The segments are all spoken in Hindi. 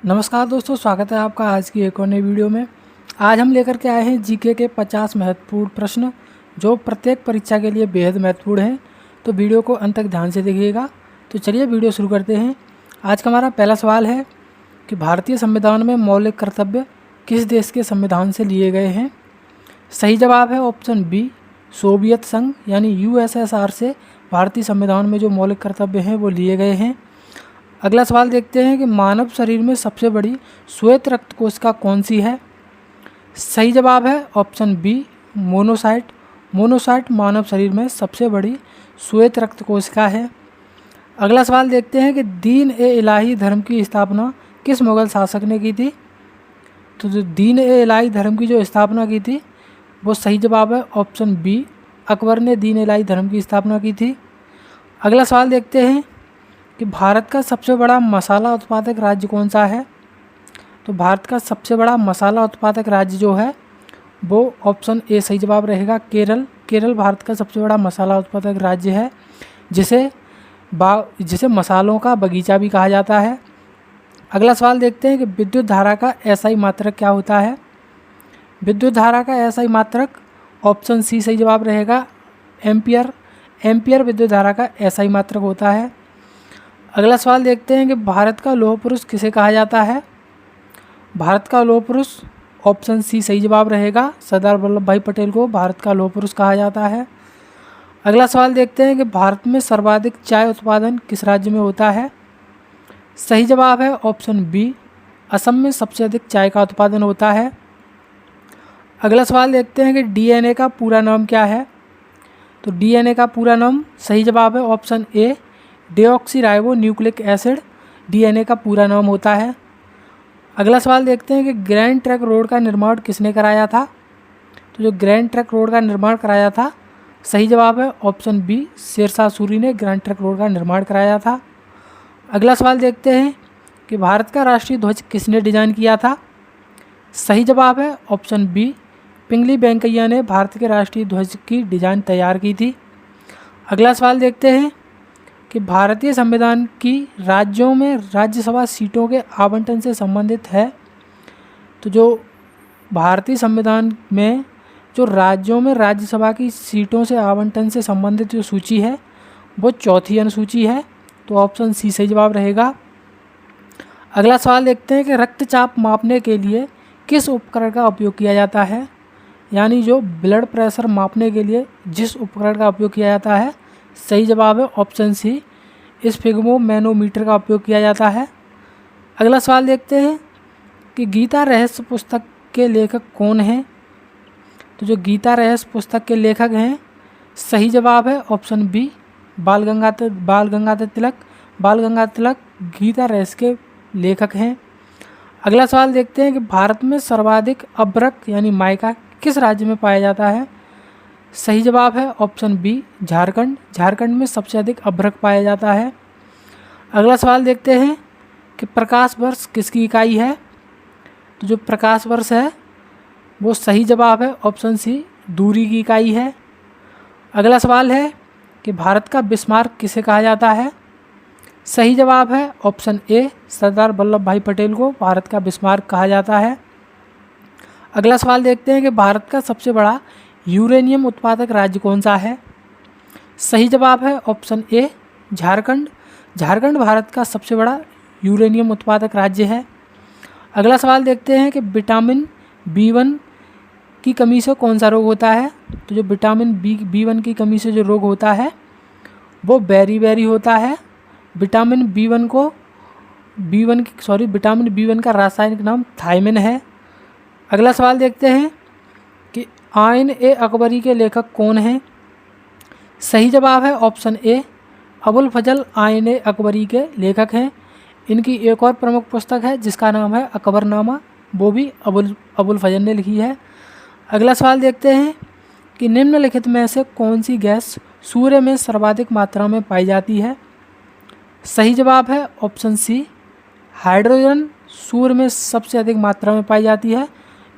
नमस्कार दोस्तों, स्वागत है आपका आज की एक और नई वीडियो में। आज हम लेकर के आए हैं जीके के 50 महत्वपूर्ण प्रश्न जो प्रत्येक परीक्षा के लिए बेहद महत्वपूर्ण हैं। तो वीडियो को अंत तक ध्यान से देखिएगा। तो चलिए वीडियो शुरू करते हैं। आज का हमारा पहला सवाल है कि भारतीय संविधान में मौलिक कर्तव्य किस देश के संविधान से लिए गए हैं। सही जवाब है ऑप्शन बी, सोवियत संघ यानी यूएसएसआर से भारतीय संविधान में जो मौलिक कर्तव्य हैं वो लिए गए हैं। अगला सवाल देखते हैं कि मानव शरीर में सबसे बड़ी श्वेत रक्त कोशिका कौन सी है। सही जवाब है ऑप्शन बी, मोनोसाइट। मोनोसाइट मानव शरीर में सबसे बड़ी श्वेत रक्त कोशिका है। अगला सवाल देखते हैं कि दीन ए इलाही धर्म की स्थापना किस मुग़ल शासक ने की थी। तो जो दीन ए इलाही धर्म की जो स्थापना की थी वो सही जवाब है ऑप्शन बी, अकबर ने दीन ए इलाही धर्म की स्थापना की थी। अगला सवाल देखते हैं कि भारत का सबसे बड़ा मसाला उत्पादक राज्य कौन सा है। तो भारत का सबसे बड़ा मसाला उत्पादक राज्य जो है वो ऑप्शन ए सही जवाब रहेगा, केरल। केरल भारत का सबसे बड़ा मसाला उत्पादक राज्य है, जिसे मसालों का बगीचा भी कहा जाता है। अगला सवाल देखते हैं कि विद्युत धारा का एसआई मात्रक क्या होता है। विद्युत धारा का एसआई मात्रक ऑप्शन सी सही जवाब रहेगा, एम्पियर। एम्पियर विद्युत धारा का एसआई मात्रक होता है। अगला सवाल देखते हैं कि भारत का लौह पुरुष किसे कहा जाता है। भारत का लौह पुरुष ऑप्शन सी सही जवाब रहेगा, सरदार वल्लभ भाई पटेल को भारत का लौह पुरुष कहा जाता है। अगला सवाल देखते हैं कि भारत में सर्वाधिक चाय उत्पादन किस राज्य में होता है। सही जवाब है ऑप्शन बी, असम में सबसे अधिक चाय का उत्पादन होता है। अगला सवाल देखते हैं कि डीएनए का पूरा नाम क्या है। तो डीएनए का पूरा नाम सही जवाब है option A, deoxyribo nucleic acid DNA का पूरा नाम होता है। अगला सवाल देखते हैं कि ग्रैंड ट्रंक रोड का निर्माण किसने कराया था। तो जो ग्रैंड ट्रंक रोड का निर्माण कराया था सही जवाब है ऑप्शन बी, शेरशाह सूरी ने ग्रैंड ट्रंक रोड का निर्माण कराया था। अगला सवाल देखते हैं कि भारत का राष्ट्रीय ध्वज किसने डिजाइन किया था। सही जवाब है ऑप्शन बी, पिंगली वेंकैया ने भारत के राष्ट्रीय ध्वज की डिज़ाइन तैयार की थी। अगला सवाल देखते हैं कि भारतीय संविधान की राज्यों में राज्यसभा सीटों के आवंटन से संबंधित है। तो जो भारतीय संविधान में जो राज्यों में राज्यसभा की सीटों से आवंटन से संबंधित जो सूची है वो चौथी अनुसूची है। तो ऑप्शन सी सही जवाब रहेगा। अगला सवाल देखते हैं कि रक्तचाप मापने के लिए किस उपकरण का उपयोग किया जाता है। यानी जो ब्लड प्रेशर मापने के लिए जिस उपकरण का उपयोग किया जाता है सही जवाब है ऑप्शन सी, स्फिग्मोमैनोमीटर का उपयोग किया जाता है। अगला सवाल देखते हैं कि गीता रहस्य पुस्तक के लेखक कौन हैं। तो जो गीता रहस्य पुस्तक के लेखक हैं सही जवाब है ऑप्शन बी, बाल गंगाधर तिलक। बाल गंगाधर तिलक गीता रहस्य के लेखक हैं। अगला सवाल देखते हैं कि भारत में सर्वाधिक अभ्रक यानी माइका किस राज्य में पाया जाता है। सही जवाब है ऑप्शन बी, झारखंड। झारखंड में सबसे अधिक अभ्रक पाया जाता है। अगला सवाल देखते हैं कि प्रकाश वर्ष किसकी इकाई है। तो जो प्रकाश वर्ष है वो सही जवाब है ऑप्शन सी, दूरी की इकाई है। अगला सवाल है कि भारत का बिस्मार्क किसे कहा जाता है। सही जवाब है ऑप्शन ए, सरदार वल्लभ भाई पटेल को भारत का बिस्मार्क कहा जाता है। अगला सवाल देखते हैं कि भारत का सबसे बड़ा यूरेनियम उत्पादक राज्य कौन सा है। सही जवाब है ऑप्शन ए, झारखंड। झारखंड भारत का सबसे बड़ा यूरेनियम उत्पादक राज्य है। अगला सवाल देखते हैं कि विटामिन B1 की कमी से कौन सा रोग होता है। तो जो विटामिन B1 की कमी से जो रोग होता है वो बेरी होता है। विटामिन B1 का रासायनिक नाम थायमिन है। अगला सवाल देखते हैं कि आइन ए अकबरी के लेखक कौन हैं। सही जवाब है ऑप्शन ए, अबुल फजल आइन ए अकबरी के लेखक हैं। इनकी एक और प्रमुख पुस्तक है जिसका नाम है अकबरनामा, वो भी अबुल फजल ने लिखी है। अगला सवाल देखते हैं कि निम्नलिखित में से कौन सी गैस सूर्य में सर्वाधिक मात्रा में पाई जाती है। सही जवाब है ऑप्शन सी, हाइड्रोजन सूर्य में सबसे अधिक मात्रा में पाई जाती है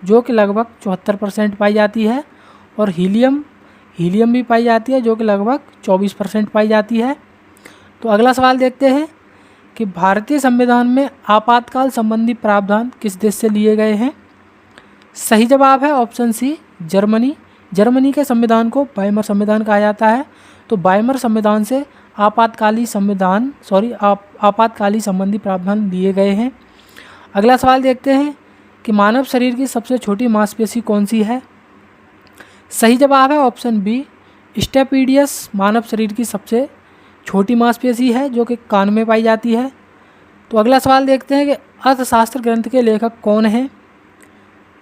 जो कि लगभग 74% पाई जाती है। और हीलियम भी पाई जाती है जो कि लगभग 24% पाई जाती है। तो अगला सवाल देखते हैं कि भारतीय संविधान में आपातकाल संबंधी प्रावधान किस देश से लिए गए हैं। सही जवाब है ऑप्शन सी जर्मनी। जर्मनी के संविधान को वाइमर संविधान कहा जाता है। तो वाइमर संविधान से आपातकाली संबंधी प्रावधान लिए गए हैं। अगला सवाल देखते हैं कि मानव शरीर की सबसे छोटी मांसपेशी कौन सी है। सही जवाब है ऑप्शन बी स्टेपीडियस मानव शरीर की सबसे छोटी मांसपेशी है जो कि कान में पाई जाती है। तो अगला सवाल देखते हैं कि अर्थशास्त्र ग्रंथ के लेखक कौन हैं।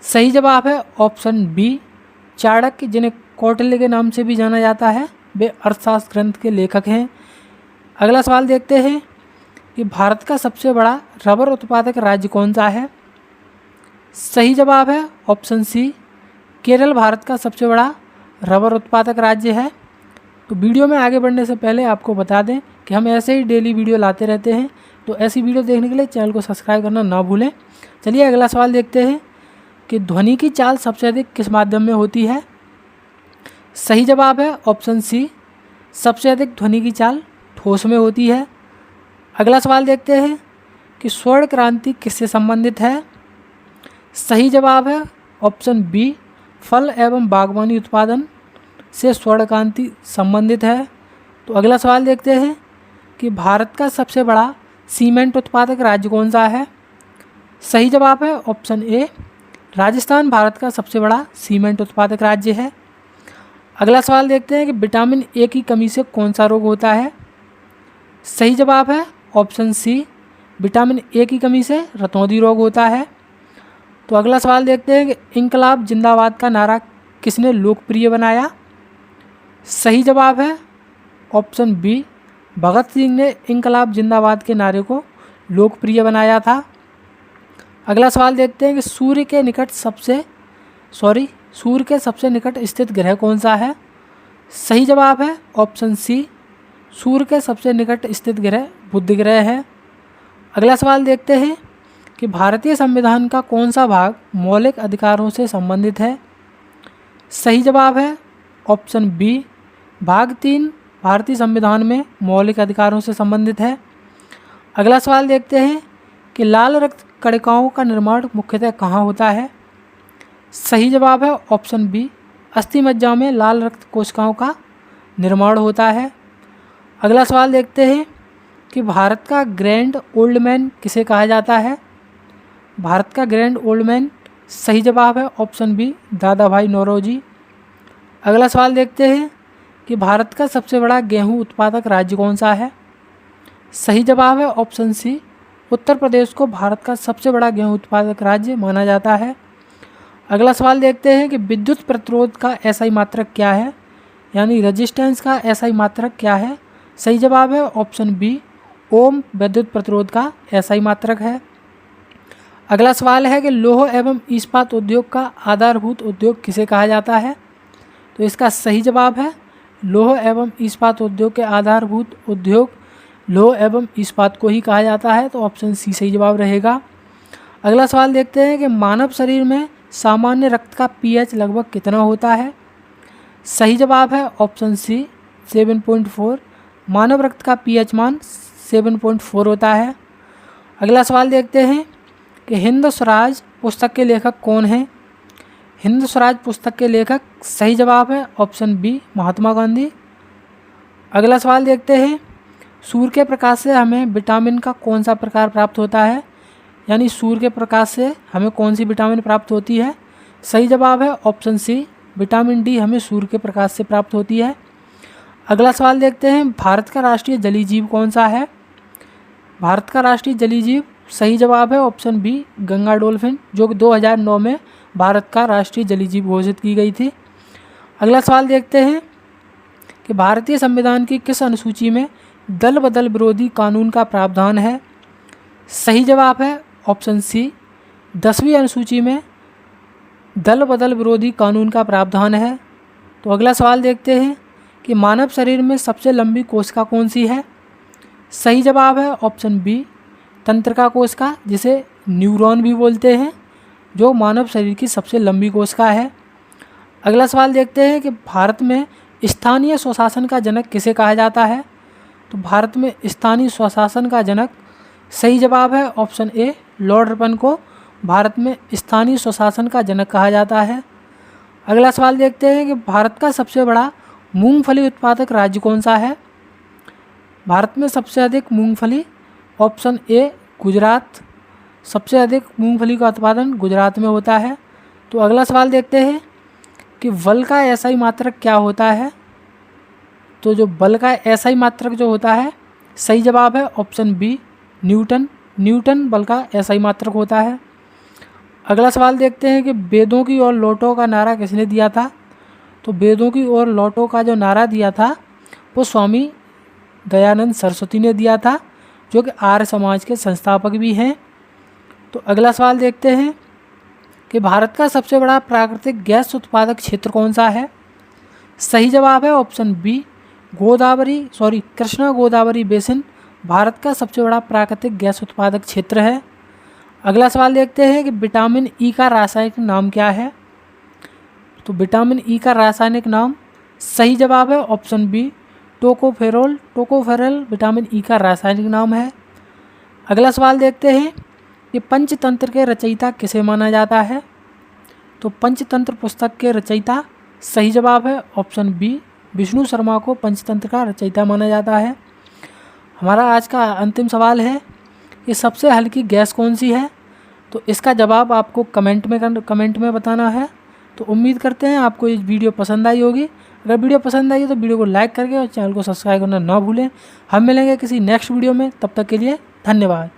सही जवाब है ऑप्शन बी चाणक्य, जिन्हें कौटिल्य के नाम से भी जाना जाता है, वे अर्थशास्त्र ग्रंथ के लेखक हैं। अगला सवाल देखते हैं कि भारत का सबसे बड़ा रबर उत्पादक राज्य कौन सा है। सही जवाब है ऑप्शन सी केरल भारत का सबसे बड़ा रबर उत्पादक राज्य है। तो वीडियो में आगे बढ़ने से पहले आपको बता दें कि हम ऐसे ही डेली वीडियो लाते रहते हैं, तो ऐसी वीडियो देखने के लिए चैनल को सब्सक्राइब करना ना भूलें। चलिए अगला सवाल देखते हैं कि ध्वनि की चाल सबसे अधिक किस माध्यम में होती है। सही जवाब है ऑप्शन सी सबसे अधिक ध्वनि की चाल ठोस में होती है। अगला सवाल देखते हैं कि स्वर्ण क्रांति किससे संबंधित है। सही जवाब है ऑप्शन बी फल एवं बागवानी उत्पादन से स्वर्ण क्रांति संबंधित है। तो अगला सवाल देखते हैं कि भारत का सबसे बड़ा सीमेंट उत्पादक राज्य कौन सा है। सही जवाब है ऑप्शन ए राजस्थान भारत का सबसे बड़ा सीमेंट उत्पादक राज्य है। अगला सवाल देखते हैं कि विटामिन ए की कमी से कौन सा रोग होता है। सही जवाब है ऑप्शन सी विटामिन ए की कमी से रतौंधी रोग होता है। तो अगला सवाल देखते हैं कि इंकलाब जिंदाबाद का नारा किसने लोकप्रिय बनाया। सही जवाब है ऑप्शन बी भगत सिंह ने इंकलाब जिंदाबाद के नारे को लोकप्रिय बनाया था। अगला सवाल देखते हैं कि सूर्य के सबसे निकट स्थित ग्रह कौन सा है। सही जवाब है ऑप्शन सी सूर्य के सबसे निकट स्थित ग्रह बुध ग्रह है। अगला सवाल देखते हैं कि भारतीय संविधान का कौन सा भाग मौलिक अधिकारों से संबंधित है। सही जवाब है ऑप्शन बी भाग 3 भारतीय संविधान में मौलिक अधिकारों से संबंधित है। अगला सवाल देखते हैं कि लाल रक्त कणिकाओं का निर्माण मुख्यतः कहाँ होता है। सही जवाब है ऑप्शन बी अस्थि मज्जा में लाल रक्त कोशिकाओं का निर्माण होता है। अगला सवाल देखते हैं कि भारत का ग्रैंड ओल्ड मैन किसे कहा जाता है। भारत का ग्रैंड ओल्ड मैन सही जवाब है ऑप्शन बी दादा भाई नौरोजी। अगला सवाल देखते हैं कि भारत का सबसे बड़ा गेहूं उत्पादक राज्य कौन सा है। सही जवाब है ऑप्शन सी उत्तर प्रदेश को भारत का सबसे बड़ा गेहूं उत्पादक राज्य माना जाता है। अगला सवाल देखते हैं कि विद्युत प्रतिरोध का एसआई मात्रक क्या है, यानी रेजिस्टेंस का एसआई मात्रक क्या है। सही जवाब है ऑप्शन बी ओम विद्युत प्रतिरोध का एसआई मात्रक है। अगला सवाल है कि लौह एवं इस्पात उद्योग का आधारभूत उद्योग किसे कहा जाता है। तो इसका सही जवाब है लौह एवं इस्पात उद्योग के आधारभूत उद्योग लौह एवं इस्पात को ही कहा जाता है। तो ऑप्शन सी सही जवाब रहेगा। अगला सवाल देखते हैं कि मानव शरीर में सामान्य रक्त का पीएच लगभग कितना होता है। सही जवाब है ऑप्शन सी 7.4। मानव रक्त का पीएच मान 7.4 होता है। अगला सवाल देखते हैं कि हिंद स्वराज पुस्तक के लेखक कौन हैं। हिंद स्वराज पुस्तक के लेखक सही जवाब है ऑप्शन बी महात्मा गांधी। अगला सवाल देखते हैं सूर्य के प्रकाश से हमें विटामिन का कौन सा प्रकार प्राप्त होता है, यानी सूर्य के प्रकाश से हमें कौन सी विटामिन प्राप्त होती है। सही जवाब है ऑप्शन सी विटामिन डी हमें सूर्य के प्रकाश से प्राप्त होती है। अगला सवाल देखते हैं भारत का राष्ट्रीय जलीय जीव कौन सा है। भारत का राष्ट्रीय जलीय जीव सही जवाब है ऑप्शन बी गंगा डॉल्फिन, जो कि 2009 में भारत का राष्ट्रीय जलीय जीव घोषित की गई थी। अगला सवाल देखते हैं कि भारतीय संविधान की किस अनुसूची में दल बदल विरोधी कानून का प्रावधान है। सही जवाब है ऑप्शन सी 10वीं अनुसूची में दल बदल विरोधी कानून का प्रावधान है। तो अगला सवाल देखते हैं कि मानव शरीर में सबसे लंबी कोशिका कौन सी है। सही जवाब है ऑप्शन बी तंत्रिका कोशिका, जिसे न्यूरॉन भी बोलते हैं, जो मानव शरीर की सबसे लंबी कोशिका है। अगला सवाल देखते हैं कि भारत में स्थानीय स्वशासन का जनक किसे कहा जाता है। तो भारत में स्थानीय स्वशासन का जनक सही जवाब है ऑप्शन ए, लॉर्ड रिपन को भारत में स्थानीय स्वशासन का जनक कहा जाता है। अगला सवाल देखते हैं कि भारत का सबसे बड़ा मूंगफली उत्पादक राज्य कौन सा है। भारत में सबसे अधिक मूंगफली, ऑप्शन ए गुजरात, सबसे अधिक मूंगफली का उत्पादन गुजरात में होता है। तो अगला सवाल देखते हैं कि बल का एसआई मात्रक क्या होता है। तो जो बल का एसआई मात्रक जो होता है, सही जवाब है ऑप्शन बी, न्यूटन। न्यूटन बल का एसआई मात्रक होता है। अगला सवाल देखते हैं कि वेदों की ओर लौटो का नारा किसने दिया था। तो वेदों की ओर लौटो का जो नारा दिया था वो स्वामी दयानंद सरस्वती ने दिया था, जो कि आर्य समाज के संस्थापक भी हैं। तो अगला सवाल देखते हैं कि भारत का सबसे बड़ा प्राकृतिक गैस उत्पादक क्षेत्र कौन सा है। सही जवाब है option B, Krishna Godavari basin Bharat का सबसे बड़ा प्राकृतिक गैस उत्पादक क्षेत्र है। अगला सवाल देखते हैं कि विटामिन ई का रासायनिक नाम क्या है। तो विटामिन ई का रासायनिक नाम, सही जवाब है option B, tocopherol. Tocopherol vitamin E का रासायनिक नाम है। अगला सवाल देखते हैं कि पंचतंत्र के रचयिता किसे माना जाता है। तो पंचतंत्र पुस्तक के रचयिता, सही जवाब है ऑप्शन बी, विष्णु शर्मा को पंचतंत्र का रचयिता माना जाता है। हमारा आज का अंतिम सवाल है कि सबसे हल्की गैस कौन सी है। तो इसका जवाब आपको कमेंट में बताना है। तो उम्मीद करते हैं आपको ये वीडियो पसंद आई होगी। अगर वीडियो पसंद आई तो वीडियो को लाइक करके और चैनल को सब्सक्राइब करना ना भूलें। हम मिलेंगे किसी नेक्स्ट वीडियो में, तब तक के लिए धन्यवाद।